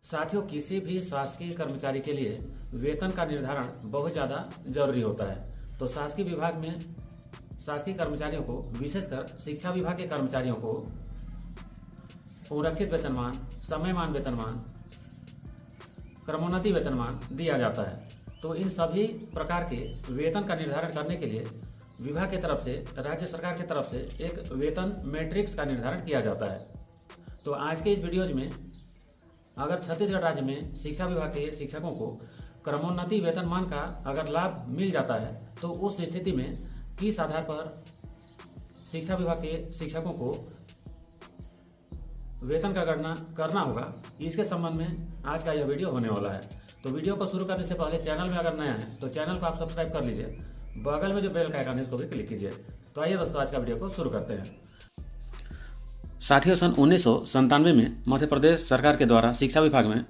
साथियों, किसी भी शासकीय कर्मचारी के लिए वेतन का निर्धारण बहुत ज़्यादा जरूरी होता है। तो शासकीय विभाग में शासकीय कर्मचारियों को, विशेषकर शिक्षा विभाग के कर्मचारियों को संरक्षित वेतनमान, समयमान वेतनमान, क्रमोन्नति वेतनमान दिया जाता है। तो इन सभी प्रकार के वेतन का निर्धारण करने के लिए विभाग की तरफ से, राज्य सरकार की तरफ से एक वेतन मैट्रिक्स का निर्धारण किया जाता है। तो आज के इस वीडियोज में अगर छत्तीसगढ़ राज्य में शिक्षा विभाग के शिक्षकों को क्रमोन्नति वेतनमान का अगर लाभ मिल जाता है तो उस स्थिति में किस आधार पर शिक्षा विभाग के शिक्षकों को वेतन का गणना करना होगा, इसके संबंध में आज का यह वीडियो होने वाला है। तो वीडियो को शुरू करने से पहले चैनल में अगर नया है तो चैनल को आप सब्सक्राइब कर लीजिए, बगल में जो बेल का आइकन है इसको भी क्लिक कीजिए। तो आइए दोस्तों, आज का वीडियो को शुरू करते हैं। साथियों, सन 1997 में मध्य प्रदेश सरकार के द्वारा शिक्षा विभाग में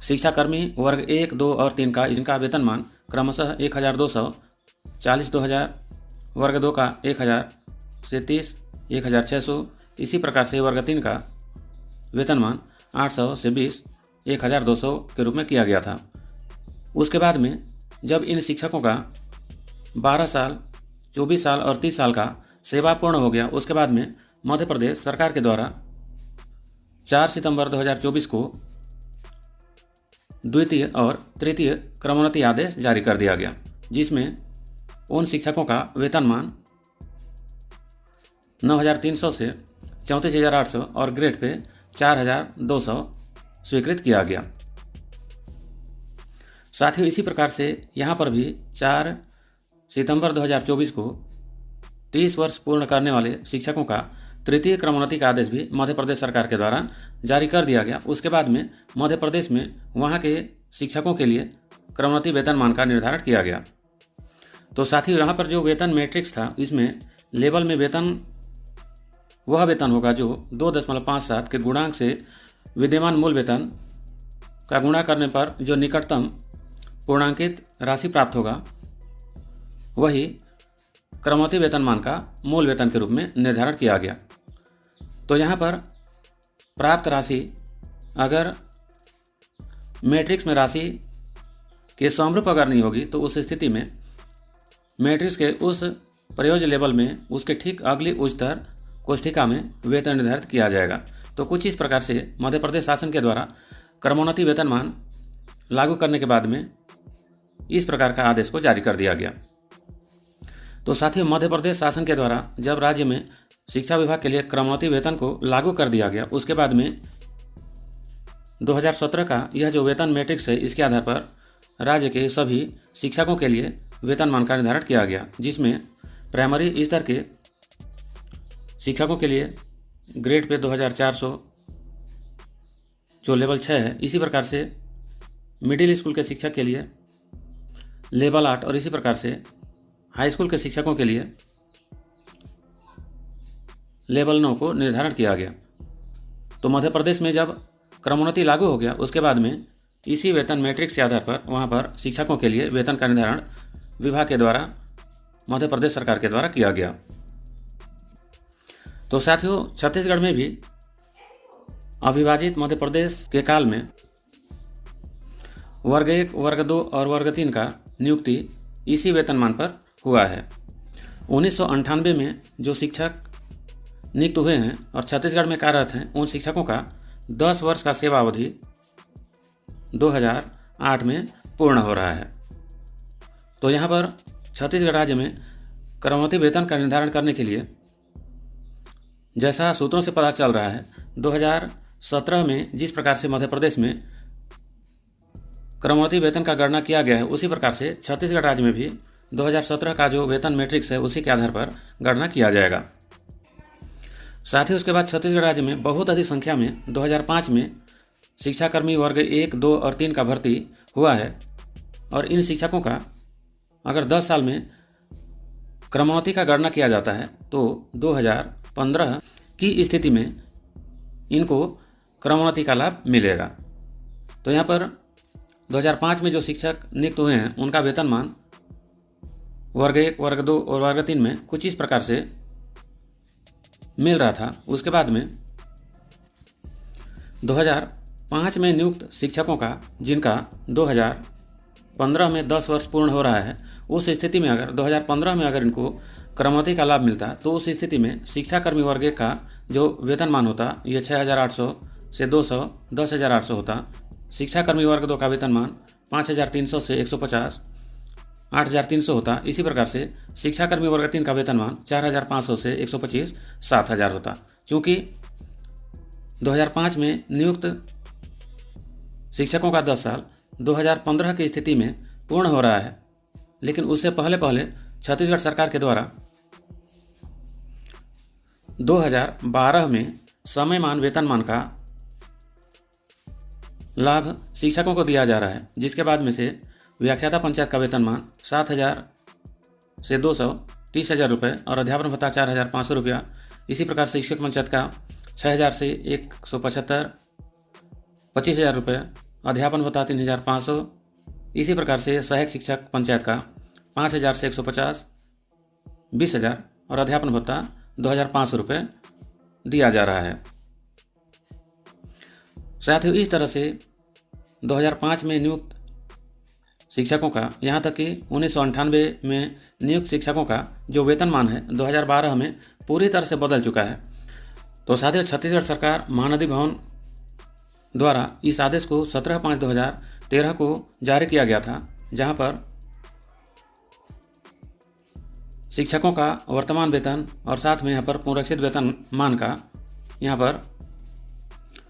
शिक्षाकर्मी वर्ग 1, 2 और 3 का इनका वेतनमान क्रमशः 1200, 40 2000, वर्ग 2 का 1000 से 30, 1600, इसी प्रकार से वर्ग 3 का वेतनमान 800 से 20, 1200 के रूप में किया गया था। उसके बाद में जब इन शिक्षकों का 12 साल, 24 साल और 30 साल का सेवा पूर्ण हो गया, उसके बाद में मध्य प्रदेश सरकार के द्वारा 4 सितंबर 2024 को द्वितीय और तृतीय क्रमोन्नति आदेश जारी कर दिया गया, जिसमें उन शिक्षकों का वेतनमान 9,300 से 34,800 और ग्रेड पे 4,200 स्वीकृत किया गया। साथियों, इसी प्रकार से यहाँ पर भी 4 सितंबर 2024 को 30 वर्ष पूर्ण करने वाले शिक्षकों का तृतीय क्रमोन्नति का आदेश भी मध्य प्रदेश सरकार के द्वारा जारी कर दिया गया। उसके बाद में मध्य प्रदेश में वहाँ के शिक्षकों के लिए क्रमोन्नति वेतनमान का निर्धारण किया गया। तो साथियों, यहाँ पर जो वेतन मैट्रिक्स था, इसमें लेवल में वेतन वह वेतन होगा जो 2.57 के गुणांक से विद्यमान मूल वेतन का गुणा करने पर जो निकटतम पूर्णांकित राशि प्राप्त होगा, वही क्रमोन्नति वेतनमान का मूल वेतन के रूप में निर्धारण किया गया। तो यहाँ पर प्राप्त राशि अगर मैट्रिक्स में राशि के समरूप अगर नहीं होगी तो उस स्थिति में मैट्रिक्स के उस प्रयोज्य लेवल में उसके ठीक अगली उच्चतर कोष्ठिका में वेतन निर्धारित किया जाएगा। तो कुछ इस प्रकार से मध्य प्रदेश शासन के द्वारा क्रमोन्नति वेतनमान लागू करने के बाद में इस प्रकार का आदेश को जारी कर दिया गया। तो साथियों, मध्य प्रदेश शासन के द्वारा जब राज्य में शिक्षा विभाग के लिए क्रमोन्नति वेतन को लागू कर दिया गया, उसके बाद में 2017 का यह जो वेतन मैट्रिक्स है, इसके आधार पर राज्य के सभी शिक्षकों के लिए वेतनमान का निर्धारण किया गया, जिसमें प्राइमरी स्तर के शिक्षकों के लिए ग्रेड पे 2400 जो लेवल 6 है, इसी प्रकार से मिडिल स्कूल के शिक्षक के लिए लेवल 8 और इसी प्रकार से हाई स्कूल के शिक्षकों के लिए लेवल 9 को निर्धारण किया गया। तो मध्य प्रदेश में जब क्रमोन्नति लागू हो गया, उसके बाद में इसी वेतन मैट्रिक्स के आधार पर वहाँ पर शिक्षकों के लिए वेतन का निर्धारण विभाग के द्वारा, मध्य प्रदेश सरकार के द्वारा किया गया। तो साथियों, छत्तीसगढ़ में भी अविभाजित मध्य प्रदेश के काल में वर्ग 1, वर्ग 2 और वर्ग 3 का नियुक्ति इसी वेतनमान पर हुआ है। 1998 में जो शिक्षक नियुक्त हुए हैं और छत्तीसगढ़ में कार्यरत हैं, उन शिक्षकों का 10 वर्ष का सेवा अवधि 2008 में पूर्ण हो रहा है। तो यहाँ पर छत्तीसगढ़ राज्य में क्रमोन्नति वेतन का निर्धारण करने के लिए जैसा सूत्रों से पता चल रहा है, 2017 में जिस प्रकार से मध्य प्रदेश में क्रमोन्नति वेतन का गणना किया गया है, उसी प्रकार से छत्तीसगढ़ राज्य में भी 2017 का जो वेतन मैट्रिक्स है, उसी के आधार पर गणना किया जाएगा। साथ ही उसके बाद छत्तीसगढ़ राज्य में बहुत अधिक संख्या में 2005 में शिक्षाकर्मी वर्ग 1, 2 और 3 का भर्ती हुआ है और इन शिक्षकों का अगर 10 साल में क्रमोन्नति का गणना किया जाता है तो 2015 की स्थिति में इनको क्रमोन्नति का लाभ मिलेगा। तो यहाँ पर 2005 में जो शिक्षक नियुक्त हुए हैं, उनका वेतनमान वर्ग 1, वर्ग 2 और वर्ग 3 में कुछ इस प्रकार से मिल रहा था। उसके बाद में 5 में नियुक्त शिक्षकों का जिनका 2015 में 10 वर्ष पूर्ण हो रहा है, उस स्थिति में अगर 2015 में अगर इनको क्रमोन्नति का लाभ मिलता तो उस स्थिति में शिक्षाकर्मी वर्ग का जो वेतनमान होता ये 6,800 से 200 10,800 होता। शिक्षाकर्मी वर्ग 2 का वेतनमान 5,300 से 150 8,300 होता। इसी प्रकार से शिक्षाकर्मी वर्ग 3 का वेतनमान 4,500 से 125 7,000 होता। चूँकि 2005 में नियुक्त शिक्षकों का 10 साल 2015 की स्थिति में पूर्ण हो रहा है, लेकिन उससे पहले छत्तीसगढ़ सरकार के द्वारा 2012 में समयमान वेतनमान का लाभ शिक्षकों को दिया जा रहा है, जिसके बाद में से व्याख्याता पंचायत का वेतनमान 7,000 से 200 30,000 रुपये और अध्यापन भत्ता 4,500 रुपया। इसी प्रकार से शिक्षक पंचायत का 6,000 से 175 25,000 रुपये, अध्यापन भत्ता 3,500। इसी प्रकार से सहायक शिक्षक पंचायत का 5,000 से 150 20,000 और अध्यापन भत्ता 2,500 रुपये दिया जा रहा है। साथ ही इस तरह से 2005 में नियुक्त शिक्षकों का यहाँ तक कि 1998 में नियुक्त शिक्षकों का जो वेतनमान है 2012 में पूरी तरह से बदल चुका है। तो साथ ही छत्तीसगढ़ सरकार महानदी भवन द्वारा इस आदेश को 17/5/2013 को जारी किया गया था, जहाँ पर शिक्षकों का वर्तमान वेतन और साथ में यहाँ पर पुनरीक्षित वेतनमान का यहाँ पर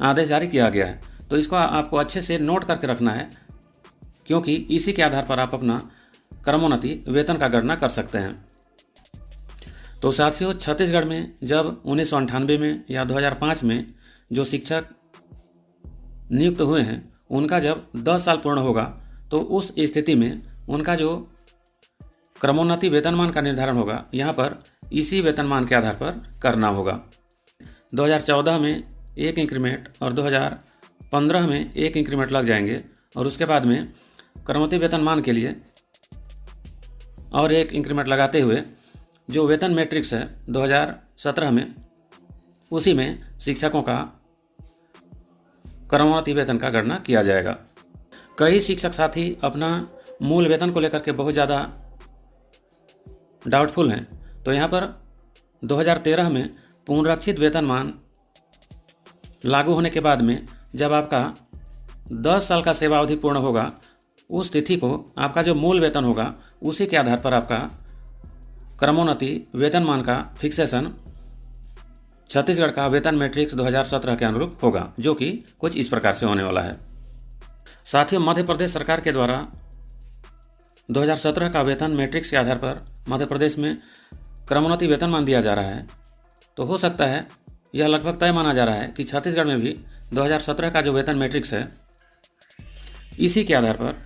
आदेश जारी किया गया है। तो इसको आपको अच्छे से नोट करके रखना है, क्योंकि इसी के आधार पर आप अपना क्रमोन्नति वेतन का गणना कर सकते हैं। तो साथियों, छत्तीसगढ़ में जब 1998 में या 2005 में जो शिक्षक नियुक्त हुए हैं उनका जब 10 साल पूर्ण होगा तो उस स्थिति में उनका जो क्रमोन्नति वेतनमान का निर्धारण होगा यहाँ पर इसी वेतनमान के आधार पर करना होगा। 2014 में एक इंक्रीमेंट और 2015 में एक इंक्रीमेंट लग जाएंगे और उसके बाद में क्रमोन्नति वेतनमान के लिए और एक इंक्रीमेंट लगाते हुए जो वेतन मैट्रिक्स है 2017 में, उसी में शिक्षकों का क्रमोन्नति वेतन का गणना किया जाएगा। कई शिक्षक साथी अपना मूल वेतन को लेकर के बहुत ज़्यादा डाउटफुल हैं। तो यहाँ पर 2013 में पुनरीक्षित वेतनमान लागू होने के बाद में जब आपका 10 साल का सेवा अवधि पूर्ण होगा, उस तिथि को आपका जो मूल वेतन होगा उसी के आधार पर आपका क्रमोन्नति वेतनमान का फिक्सेशन छत्तीसगढ़ का वेतन मैट्रिक्स 2017 के अनुरूप होगा, जो कि कुछ इस प्रकार से होने वाला है। साथियों, मध्य प्रदेश सरकार के द्वारा 2017 का वेतन मैट्रिक्स के आधार पर मध्य प्रदेश में क्रमोन्नति वेतनमान दिया जा रहा है। तो हो सकता है, यह लगभग तय माना जा रहा है कि छत्तीसगढ़ में भी 2017 का जो वेतन मैट्रिक्स है इसी के आधार पर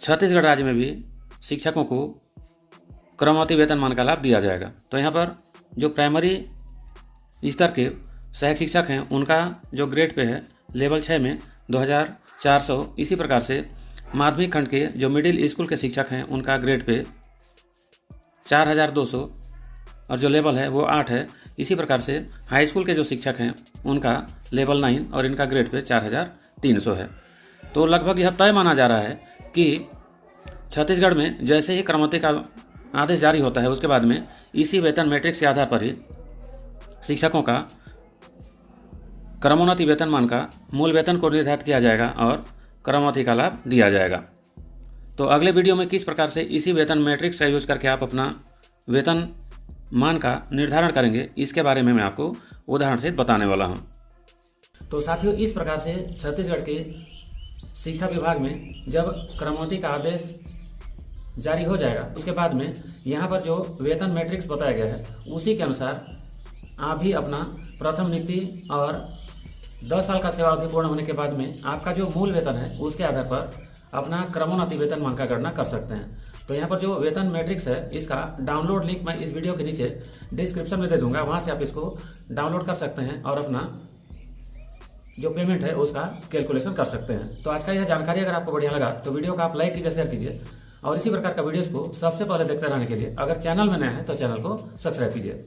छत्तीसगढ़ राज्य में भी शिक्षकों को क्रमोन्नति वेतनमान का लाभ दिया जाएगा। तो यहाँ पर जो प्राइमरी स्तर के सहायक शिक्षक हैं उनका जो ग्रेड पे है लेवल 6 में 2,400, इसी प्रकार से माध्यमिक खंड के जो मिडिल स्कूल के शिक्षक हैं उनका ग्रेड पे 4,200 और जो लेवल है वो 8 है। इसी प्रकार से हाई स्कूल के जो शिक्षक हैं उनका लेवल 9 और इनका ग्रेड पे 4,300 है। तो लगभग यह तय माना जा रहा है कि छत्तीसगढ़ में जैसे ही क्रमोन्नति का आदेश जारी होता है उसके बाद में इसी वेतन मैट्रिक्स के आधार पर ही शिक्षकों का क्रमोन्नति वेतनमान का मूल वेतन को निर्धारित किया जाएगा और क्रमोन्नति का लाभ दिया जाएगा। तो अगले वीडियो में किस प्रकार से इसी वेतन मैट्रिक्स का यूज करके आप अपना वेतन मान का निर्धारण करेंगे, इसके बारे में मैं आपको उदाहरण से बताने वाला हूं। तो साथियों, इस प्रकार से छत्तीसगढ़ के शिक्षा विभाग में जब क्रमोन्नति का आदेश जारी हो जाएगा उसके बाद में यहाँ पर जो वेतन मैट्रिक्स बताया गया है उसी के अनुसार आप भी अपना प्रथम नियुक्ति और 10 साल का सेवा अवधि पूर्ण होने के बाद में आपका जो मूल वेतन है उसके आधार पर अपना क्रमोन्नति वेतनमान का गणना कर सकते हैं। तो यहाँ पर जो वेतन मैट्रिक्स है इसका डाउनलोड लिंक मैं इस वीडियो के नीचे डिस्क्रिप्शन में दे दूंगा, वहाँ से आप इसको डाउनलोड कर सकते हैं और अपना जो पेमेंट है उसका कैलकुलेशन कर सकते हैं। तो आज का यह जानकारी अगर आपको बढ़िया लगा तो वीडियो को आप लाइक कीजिए, शेयर कीजिए और इसी प्रकार का वीडियोस को सबसे पहले देखते रहने के लिए अगर चैनल में नया है तो चैनल को सब्सक्राइब कीजिए।